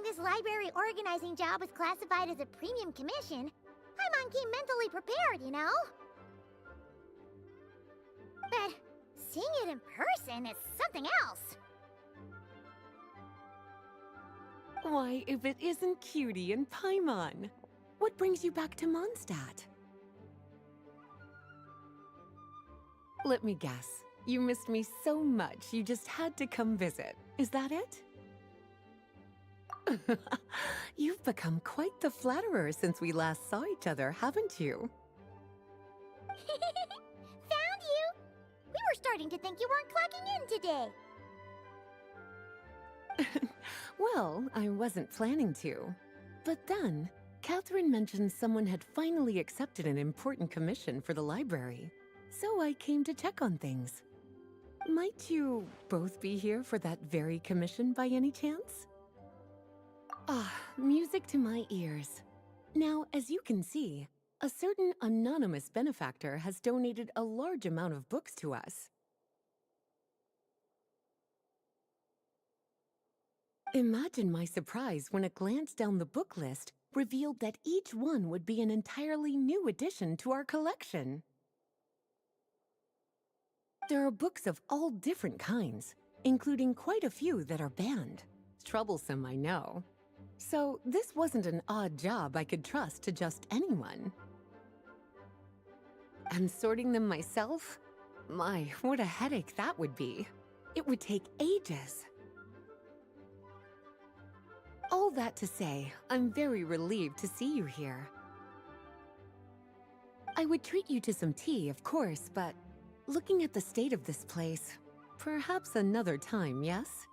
this library organizing job was classified as a premium commission, Paimon came mentally prepared, you know? But seeing it in person is something else. Why, if it isn't Cutie and Paimon? What brings you back to Mondstadt? Let me guess. You missed me so much, you just had to come visit. Is that it? You've become quite the flatterer since we last saw each other, haven't you? Found you! We were starting to think you weren't clocking in today. Well, I wasn't planning to. But then, Catherine mentioned someone had finally accepted an important commission for the library. So I came to check on things. Might you both be here for that very commission by any chance? Ah, music to my ears. Now, as you can see, a certain anonymous benefactor has donated a large amount of books to us. Imagine my surprise when a glance down the book list revealed that each one would be an entirely new addition to our collection. There are books of all different kinds, including quite a few that are banned. Troublesome, I know. So this wasn't an odd job I could trust to just anyone. And sorting them myself? My, what a headache that would be. It would take ages. All that to say, I'm very relieved to see you here. I would treat you to some tea, of course, but looking at the state of this place, perhaps another time, yes?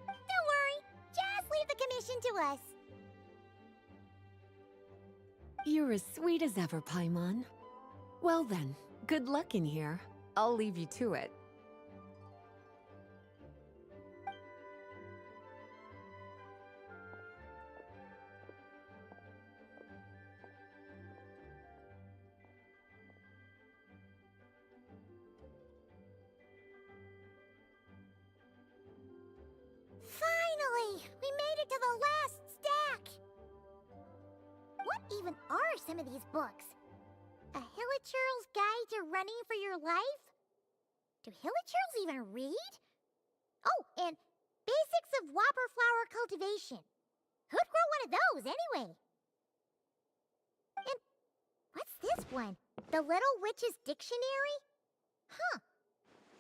Don't worry, just leave the commission to us. You're as sweet as ever, Paimon. Well then, good luck in here. I'll leave you to it. Finally! We made it to the last stack! What even are some of these books? A Hilichurl's Guide to Running for Your Life? Do Hilichurls even read? Oh, and Basics of Whopper Flower Cultivation. Who'd grow one of those, anyway? And what's this one? The Little Witch's Dictionary? Huh.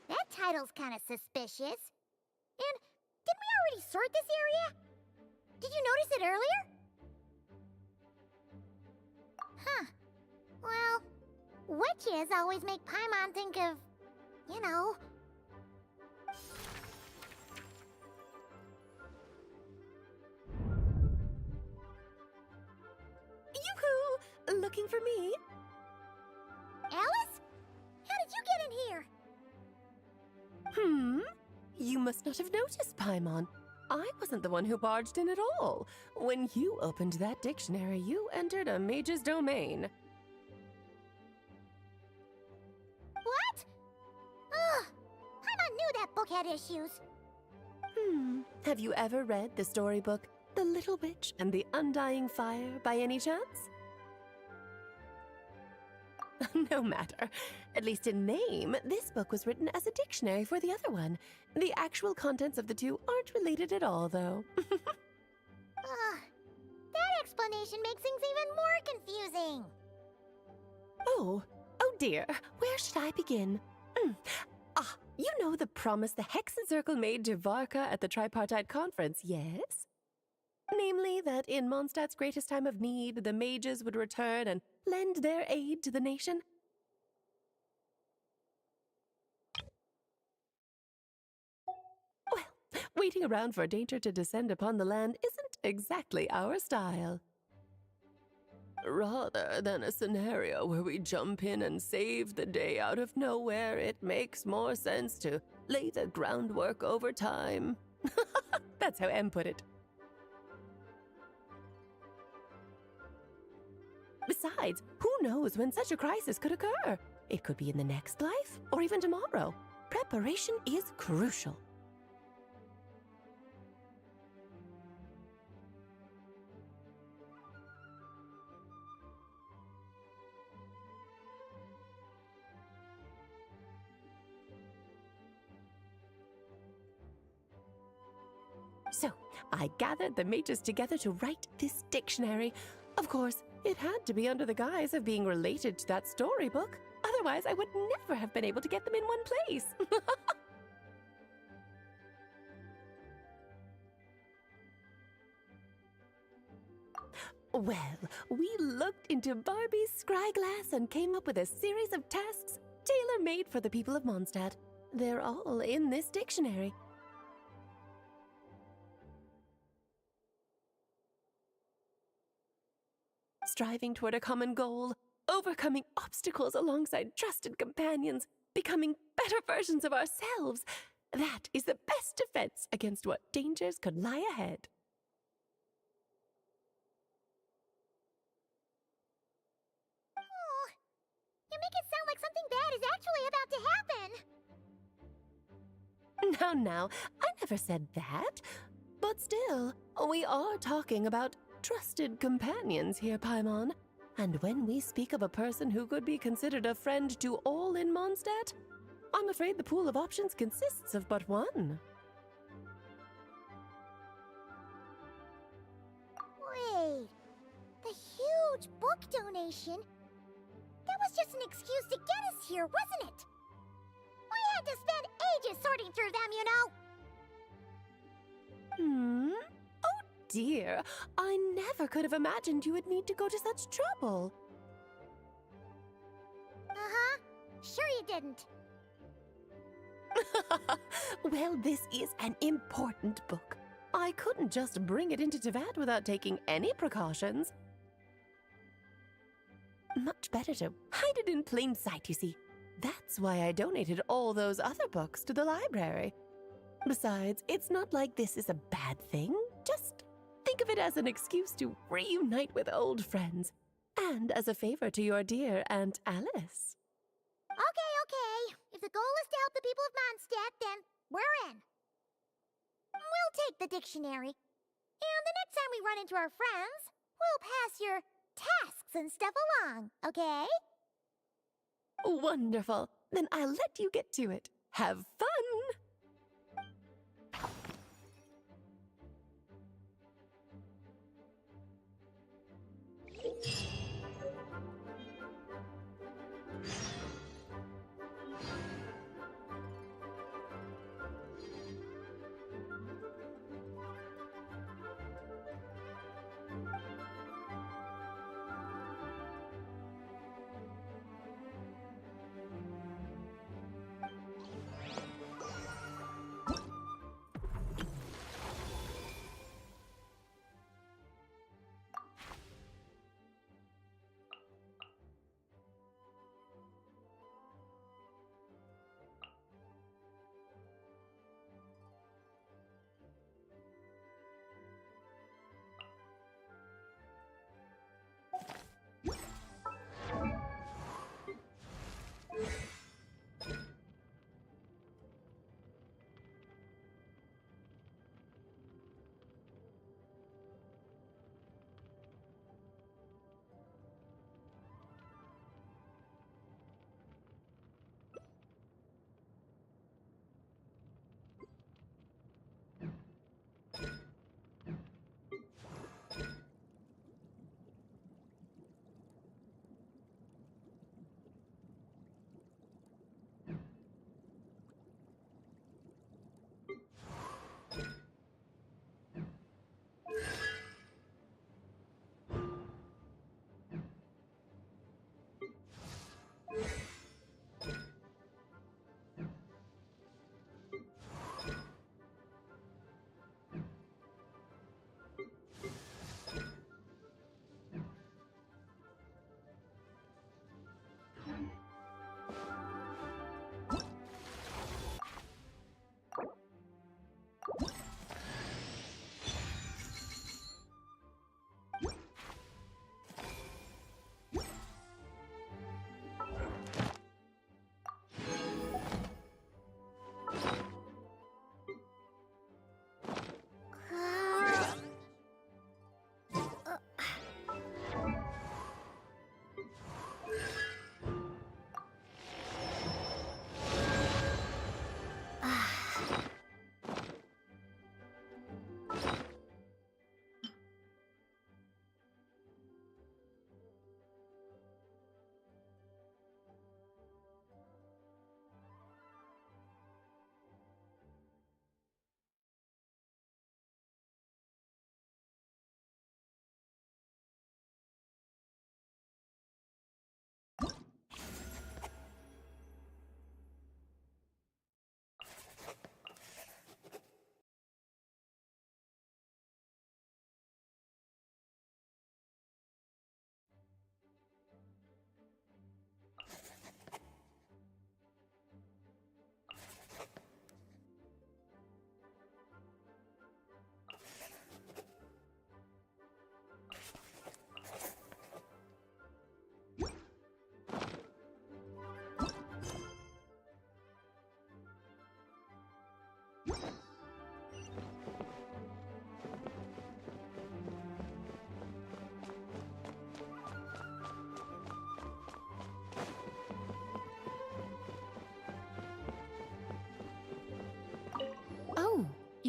That title's kind of suspicious. And didn't we already sort this area? Did you notice it earlier? Huh. Well, witches always make Paimon think of, you know. Yoo-hoo! Looking for me? Alice? How did you get in here? You must not have noticed, Paimon. I wasn't the one who barged in at all. When you opened that dictionary, you entered a mage's domain. What? Ugh! Paimon knew that book had issues. Have you ever read the storybook, The Little Witch and the Undying Fire, by any chance? No matter. At least in name, this book was written as a dictionary for the other one. The actual contents of the two aren't related at all, though. Ugh. That explanation makes things even more confusing. Oh dear. Where should I begin? You know the promise the Hexen Circle made to Varka at the Tripartite Conference, yes? Namely, that in Mondstadt's greatest time of need, the mages would return and lend their aid to the nation? Well, waiting around for danger to descend upon the land isn't exactly our style. Rather than a scenario where we jump in and save the day out of nowhere, it makes more sense to lay the groundwork over time. That's how M put it. Besides, who knows when such a crisis could occur? It could be in the next life, or even tomorrow. Preparation is crucial. So, I gathered the mages together to write this dictionary. Of course, it had to be under the guise of being related to that storybook. Otherwise, I would never have been able to get them in one place. Well, we looked into Barbie's scryglass and came up with a series of tasks tailor-made for the people of Mondstadt. They're all in this dictionary. Striving toward a common goal, overcoming obstacles alongside trusted companions, becoming better versions of ourselves. That is the best defense against what dangers could lie ahead. Oh, you make it sound like something bad is actually about to happen. Now, I never said that. But still, we are talking about trusted companions here, Paimon. And when we speak of a person who could be considered a friend to all in Mondstadt, I'm afraid the pool of options consists of but one. Wait, the huge book donation? That was just an excuse to get us here, wasn't it? We had to spend ages sorting through them, you know. Oh dear, I never could have imagined you would need to go to such trouble. Uh-huh. Sure you didn't. Well, this is an important book. I couldn't just bring it into Tevat without taking any precautions. Much better to hide it in plain sight, you see. That's why I donated all those other books to the library. Besides, it's not like this is a bad thing. Just think of it as an excuse to reunite with old friends, and as a favor to your dear Aunt Alice. Okay. If the goal is to help the people of Mondstadt, then we're in. We'll take the dictionary. And the next time we run into our friends, we'll pass your tasks and stuff along, okay? Wonderful. Then I'll let you get to it. Have fun!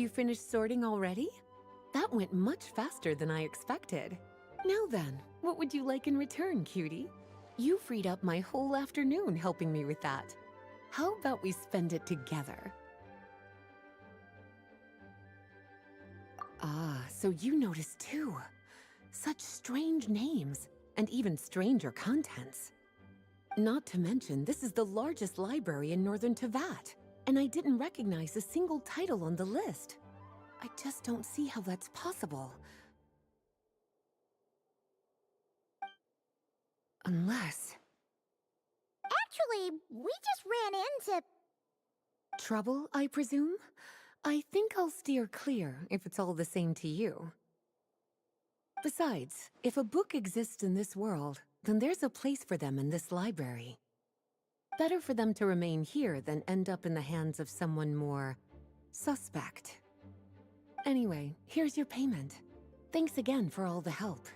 You finished sorting already? That went much faster than I expected. Now then, what would you like in return, cutie? You freed up my whole afternoon helping me with that. How about we spend it together? Ah, so you noticed too. Such strange names, and even stranger contents. Not to mention, this is the largest library in Northern Teyvat, and I didn't recognize a single title on the list. I just don't see how that's possible. Unless... Actually, we just ran into... Trouble, I presume? I think I'll steer clear if it's all the same to you. Besides, if a book exists in this world, then there's a place for them in this library. Better for them to remain here than end up in the hands of someone more... suspect. Anyway, here's your payment. Thanks again for all the help.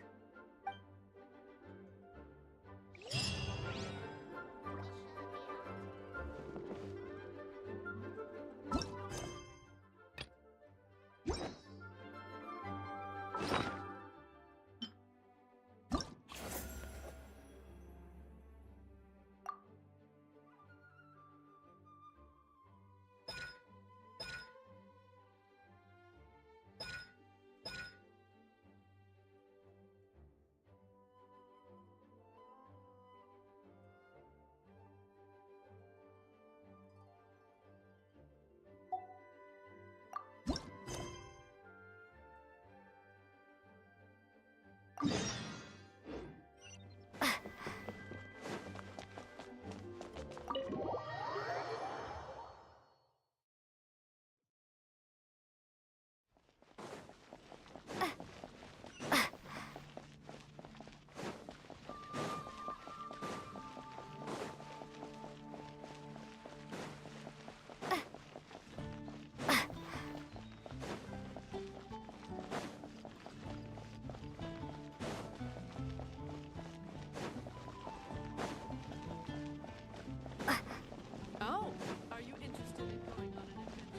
Oh, are you interested in going on an adventure?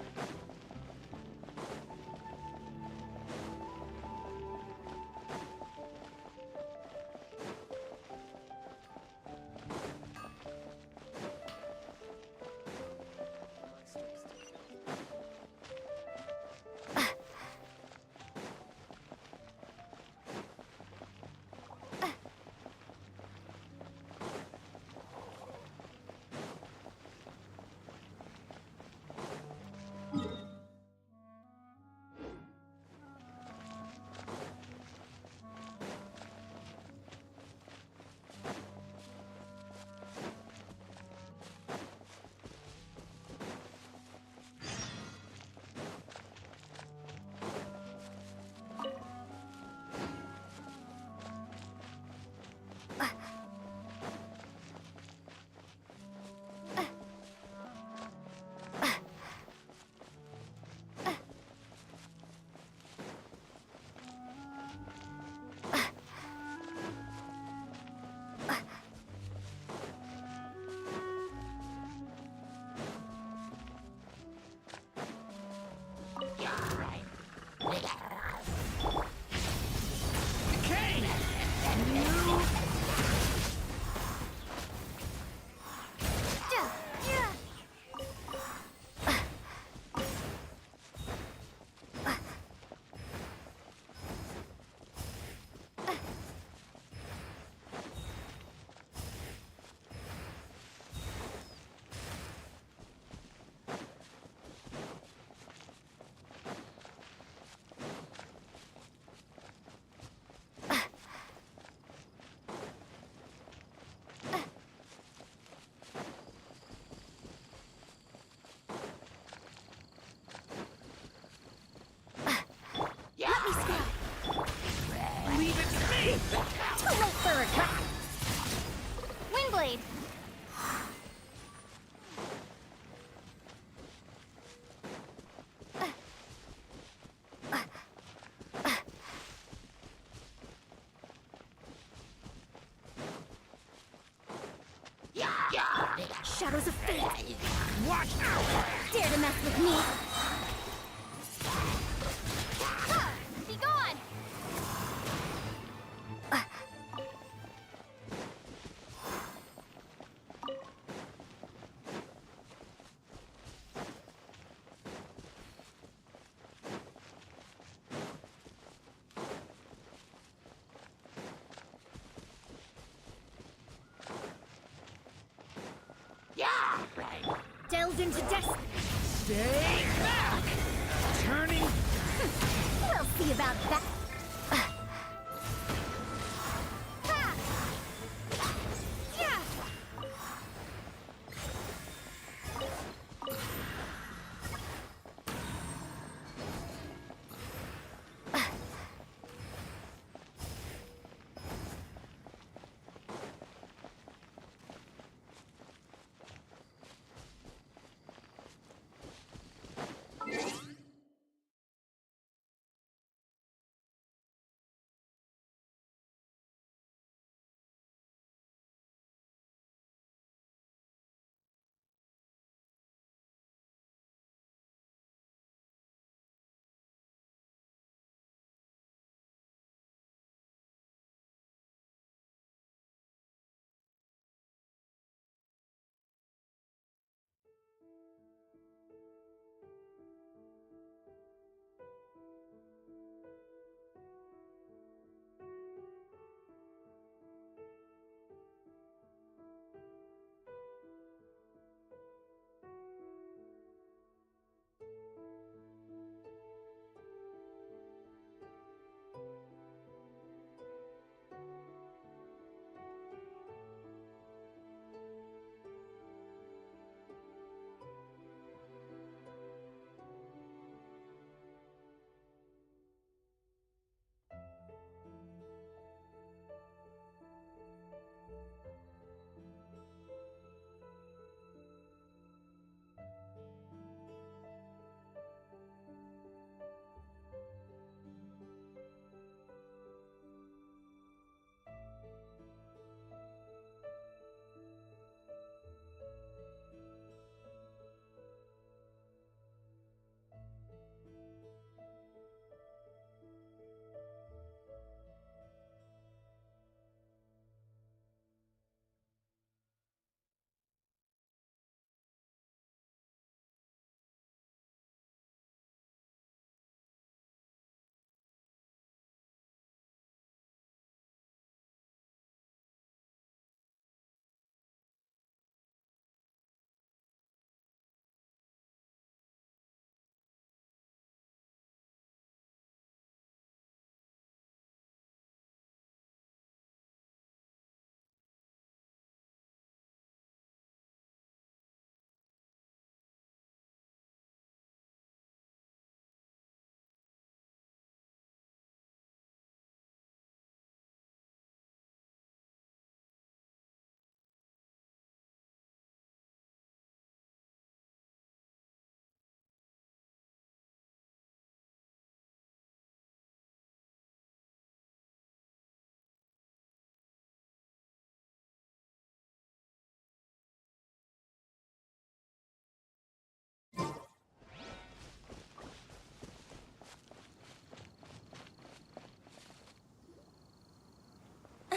Too late for a attack! Windblade! Shadows of fate! Watch out! Dare to mess with me! delved into destiny. Stay back! Turning. We'll see about that. Ha! Yeah!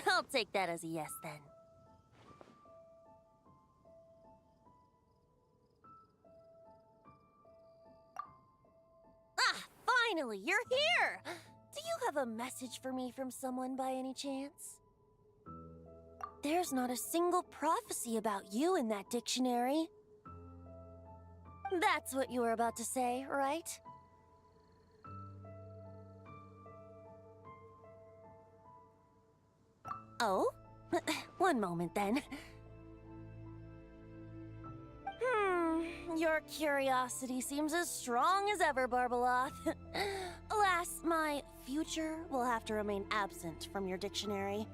I'll take that as a yes, then. Ah, finally, you're here! Do you have a message for me from someone by any chance? There's not a single prophecy about you in that dictionary. That's what you were about to say, right? Oh? One moment, then. Your curiosity seems as strong as ever, Barbeloth. Alas, my future will have to remain absent from your dictionary.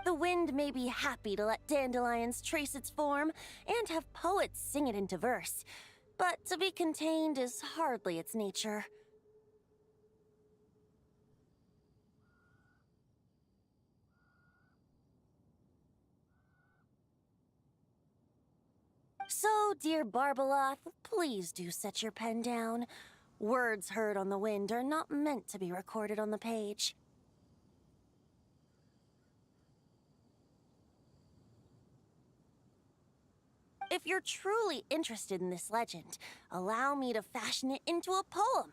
The wind may be happy to let dandelions trace its form and have poets sing it into verse, but to be contained is hardly its nature. So, dear Barbeloth, please do set your pen down. Words heard on the wind are not meant to be recorded on the page. If you're truly interested in this legend, allow me to fashion it into a poem.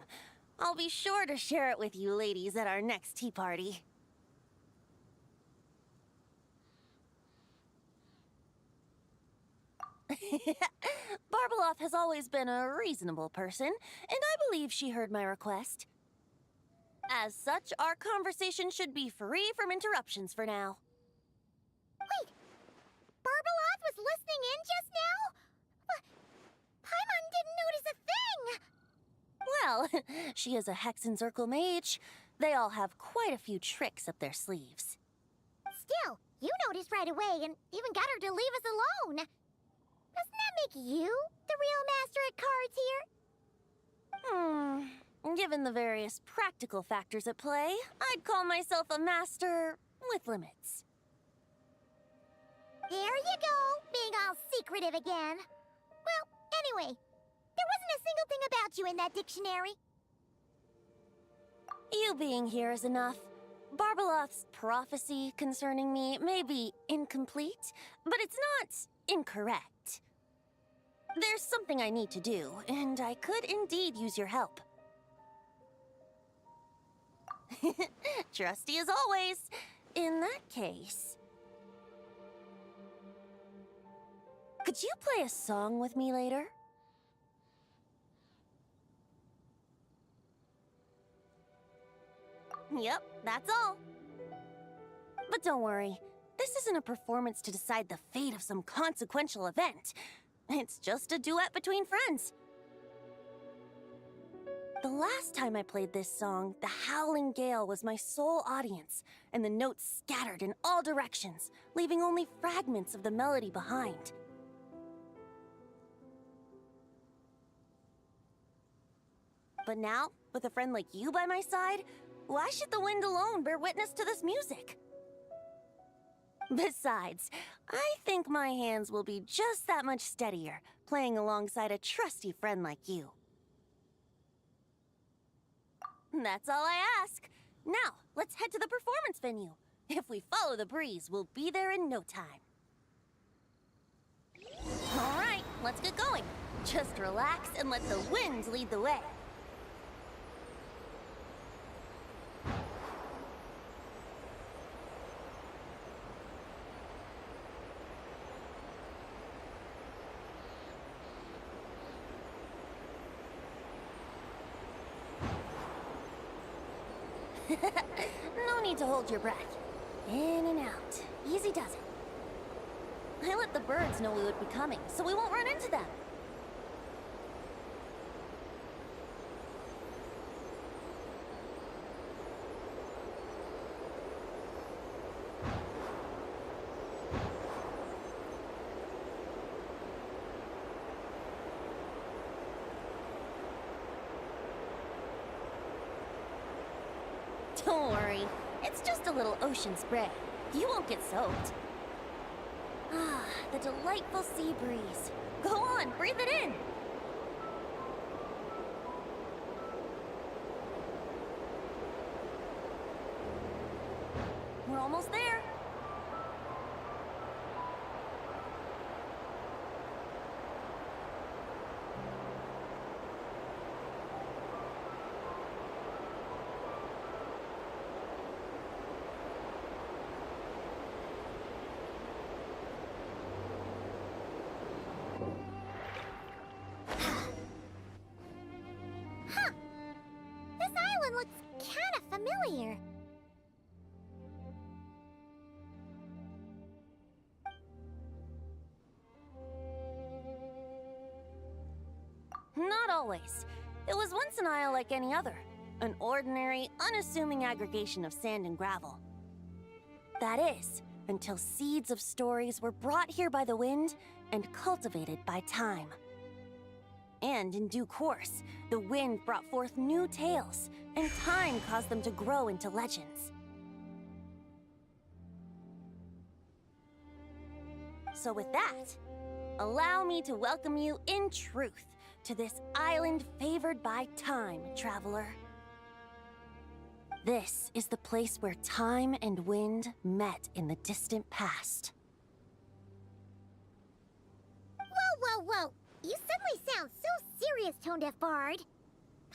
I'll be sure to share it with you ladies at our next tea party. Barbeloth has always been a reasonable person, and I believe she heard my request. As such, our conversation should be free from interruptions for now. Wait, Barbeloth was listening in just now? But Paimon didn't notice a thing! Well, she is a Hexenzirkel mage. They all have quite a few tricks up their sleeves. Still, you noticed right away and even got her to leave us alone. Doesn't that make you the real master at cards here? Given the various practical factors at play, I'd call myself a master with limits. There you go, being all secretive again. Well, anyway, there wasn't a single thing about you in that dictionary. You being here is enough. Barbeloth's prophecy concerning me may be incomplete, but it's not incorrect. There's something I need to do, and I could indeed use your help. Trusty as always. In that case... could you play a song with me later? Yep, that's all. But don't worry, this isn't a performance to decide the fate of some consequential event. It's just a duet between friends. The last time I played this song, the howling gale was my sole audience, and the notes scattered in all directions, leaving only fragments of the melody behind. But now, with a friend like you by my side, why should the wind alone bear witness to this music? Besides, I think my hands will be just that much steadier, playing alongside a trusty friend like you. That's all I ask. Now, let's head to the performance venue. If we follow the breeze, we'll be there in no time. All right, let's get going. Just relax and let the wind lead the way. No need to hold your breath. In and out. Easy does it. I let the birds know we would be coming, so we won't run into them. Don't worry, it's just a little ocean spray. You won't get soaked. Ah, the delightful sea breeze. Go on, breathe it in. We're almost there. This island looks kind of familiar. Not always. It was once an isle like any other. An ordinary, unassuming aggregation of sand and gravel. That is, until seeds of stories were brought here by the wind and cultivated by time. And in due course, the wind brought forth new tales, and time caused them to grow into legends. So with that, allow me to welcome you in truth to this island favored by time, traveler. This is the place where time and wind met in the distant past. Whoa. You suddenly sound so serious, Tone Deaf Bard.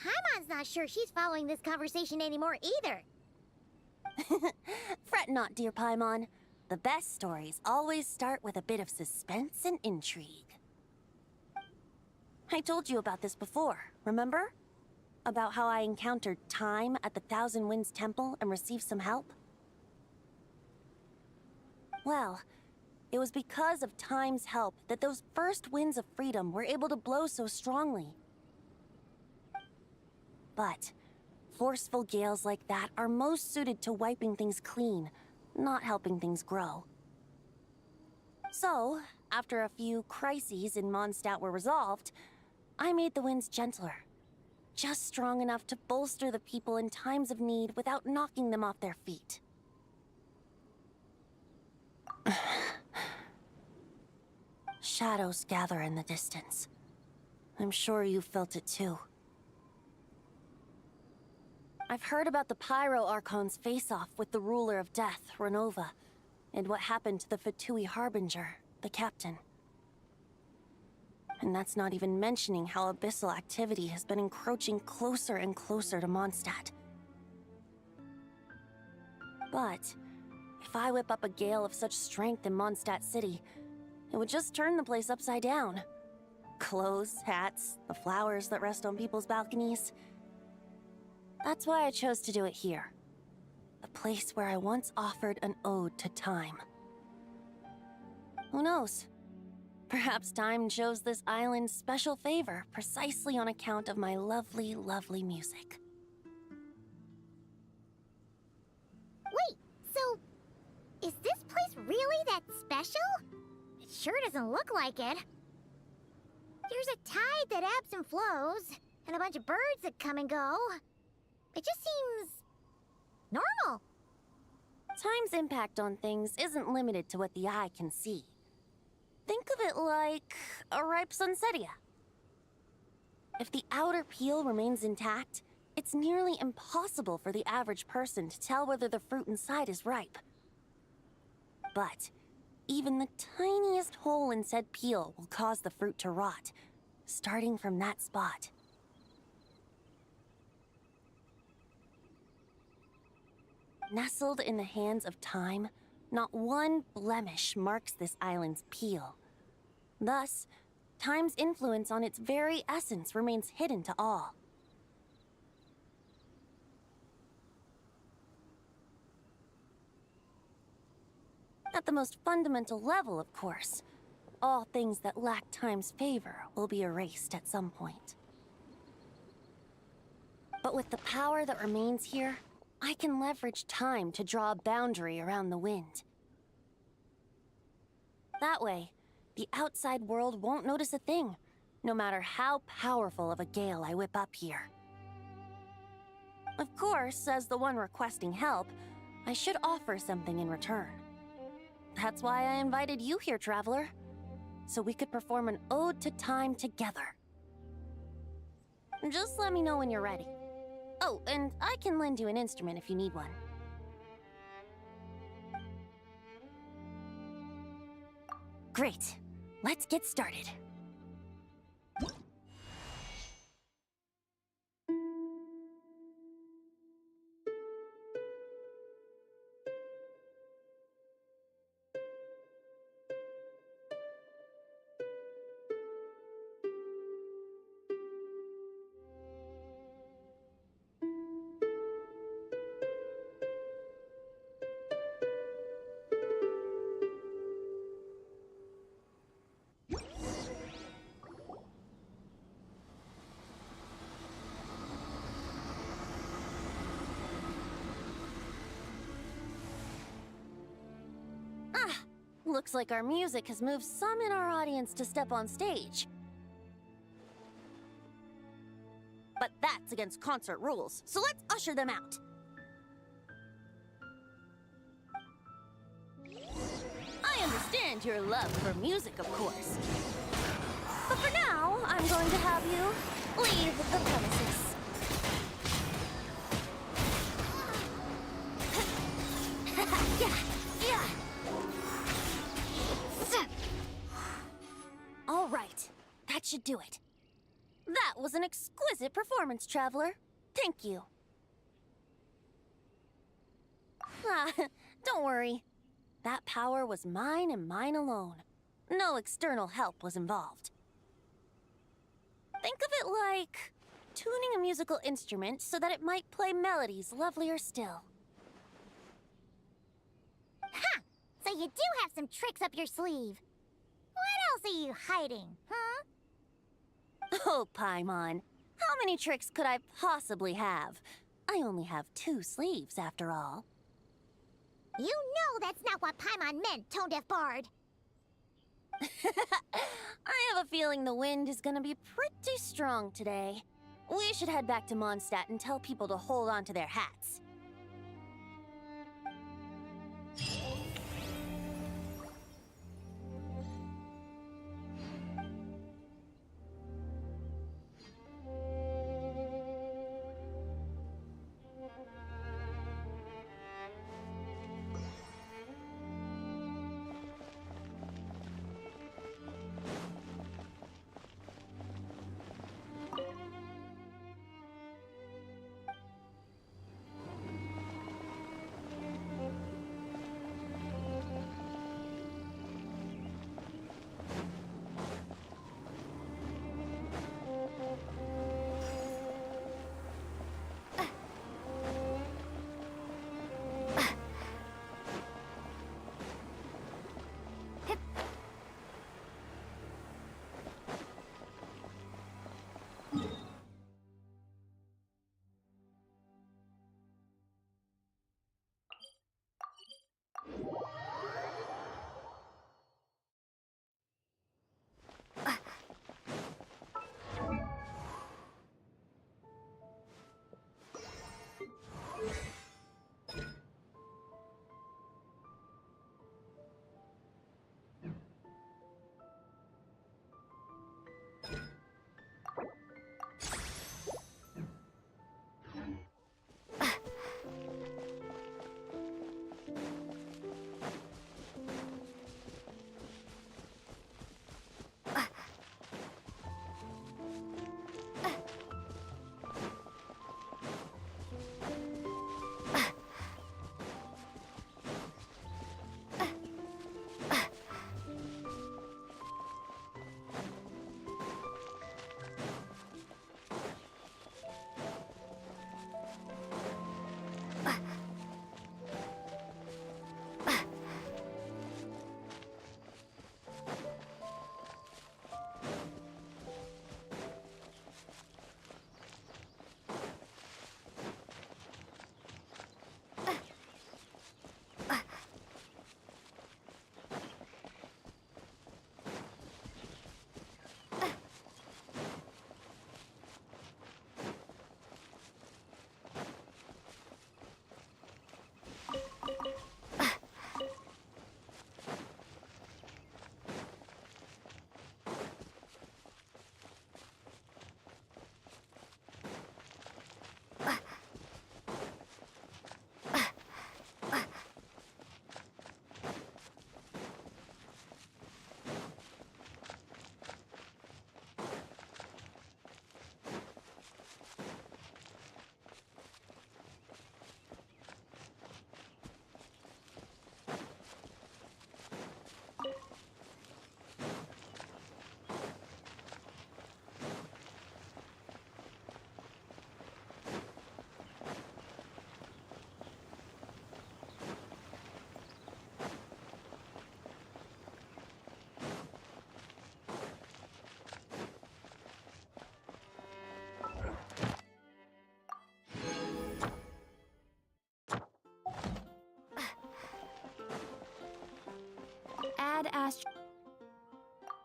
Paimon's not sure she's following this conversation anymore either. Fret not, dear Paimon. The best stories always start with a bit of suspense and intrigue. I told you about this before, remember? About how I encountered Time at the Thousand Winds Temple and received some help? Well, it was because of Time's help that those first winds of freedom were able to blow so strongly. But forceful gales like that are most suited to wiping things clean, not helping things grow. So, after a few crises in Mondstadt were resolved, I made the winds gentler. Just strong enough to bolster the people in times of need without knocking them off their feet. Shadows gather in the distance. I'm sure you felt it too. I've heard about the Pyro Archon's face-off with the ruler of death, Renova, and what happened to the Fatui Harbinger, the captain. And that's not even mentioning how abyssal activity has been encroaching closer and closer to Mondstadt. But if I whip up a gale of such strength in Mondstadt City, it would just turn the place upside down. Clothes, hats, the flowers that rest on people's balconies. That's why I chose to do it here. The place where I once offered an ode to time. Who knows? Perhaps time shows this island special favor precisely on account of my lovely, lovely music. Wait, so is this place really that special? It sure doesn't look like it. There's a tide that ebbs and flows, and a bunch of birds that come and go. It just seems normal. Time's impact on things isn't limited to what the eye can see. Think of it like a ripe sunsetia. If the outer peel remains intact, it's nearly impossible for the average person to tell whether the fruit inside is ripe. But even the tiniest hole in said peel will cause the fruit to rot, starting from that spot. Nestled in the hands of time, not one blemish marks this island's peel. Thus, time's influence on its very essence remains hidden to all. At the most fundamental level, of course, all things that lack time's favor will be erased at some point. But with the power that remains here, I can leverage time to draw a boundary around the wind. That way, the outside world won't notice a thing, no matter how powerful of a gale I whip up here. Of course, as the one requesting help, I should offer something in return. That's why I invited you here, Traveler, so we could perform an ode to time together. Just let me know when you're ready. Oh, and I can lend you an instrument if you need one. Great. Let's get started. Looks like our music has moved some in our audience to step on stage. But that's against concert rules, so let's usher them out. I understand your love for music, of course. But for now, I'm going to have you leave the premises. All right, that should do it. That was an exquisite performance, Traveler. Thank you. Don't worry. That power was mine and mine alone. No external help was involved. Think of it like tuning a musical instrument so that it might play melodies lovelier still. Ha! So you do have some tricks up your sleeve. What else are you hiding, huh? Oh, Paimon. How many tricks could I possibly have? I only have 2 sleeves, after all. You know that's not what Paimon meant, Tone-Deaf Bard. I have a feeling the wind is gonna be pretty strong today. We should head back to Mondstadt and tell people to hold on to their hats.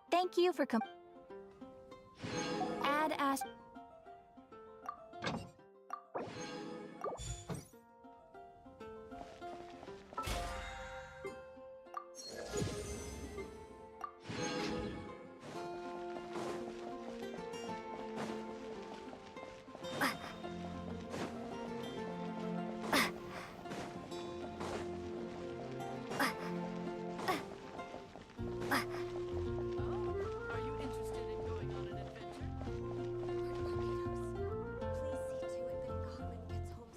Thank you for